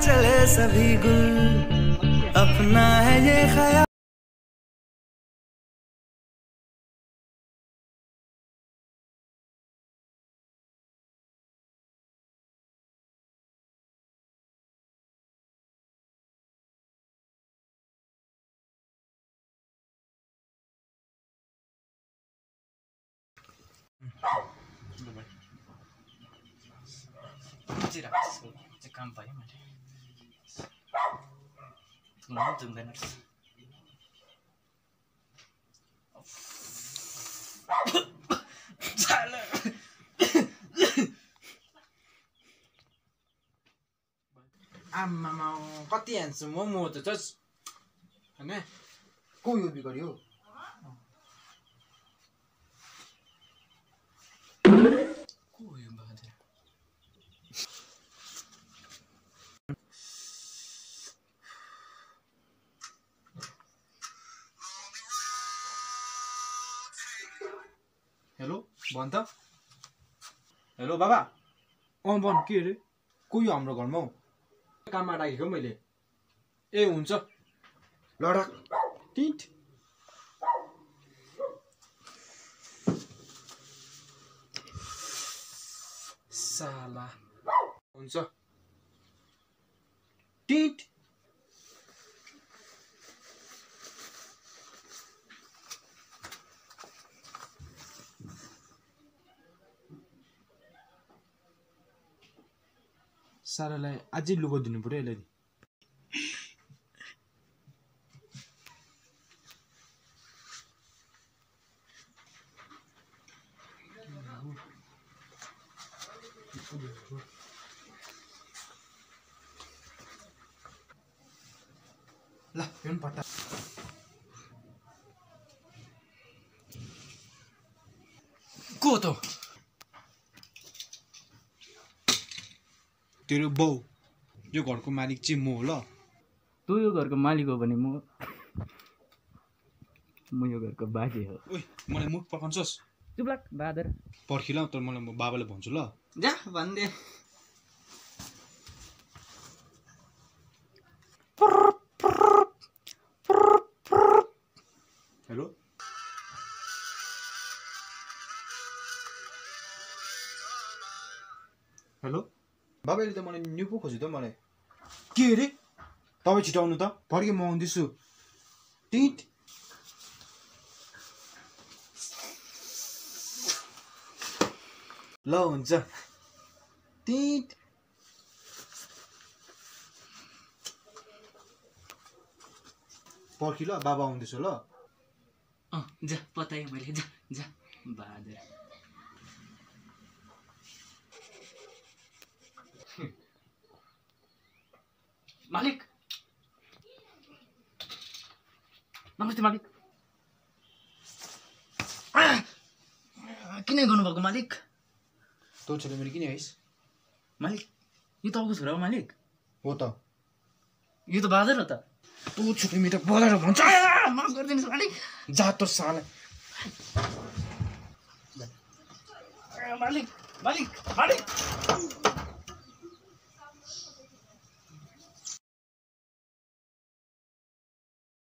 चले सभी गुल अपना है ये ख्याल। काम पाएँ मैले जुम्दैन आम्मामा कति हान्छु मोमो त जस हैन को यो बिगड्यो को यो बहादुर हेलो भन त हेलो बाबा भन के रे को यो हाम्रो घरमा हौ काममा राखेको मैले ए हुन्छ लडक टिट साला हुन्छ टिट सारालाई अझै लुगा दिनु पर्यो यसलाई ल यो पट्टा को त तेरो बाउ यो घरको मालिक चाहिँ म हो ल तँ यो घरको मालिक हो भने म यो घरको बाजे हो ओइ मलाई मुख पकाउँछस् चुप्लाक बहादुर पर्खिला तर मलाई म बाबाले भन्छु ल जा भन्दे हेलो हेलो बाबाले त मलाई न्यु पो खोज्यो त मलाई के अरे तपाईँ छिटाउनु त फर्के म आउँदैछु टिट ल हुन्छ टिट पर्खि ल बाबा आउँदैछु ल जा पताएँ मैले जा जा बहादुर मालिक नमस्ते मालिक किन गर्नुभएको मालिक तँ छोरी मेरो किन आइस मालिक यो तपाईँको छोरा हो मालिक हो त यो त बहादुर हो त तँ छोरी मेरो बोलाएर भन्छ माफ गरिदिनुहोस् मालिक जा त साला मालिक मालिक मालिक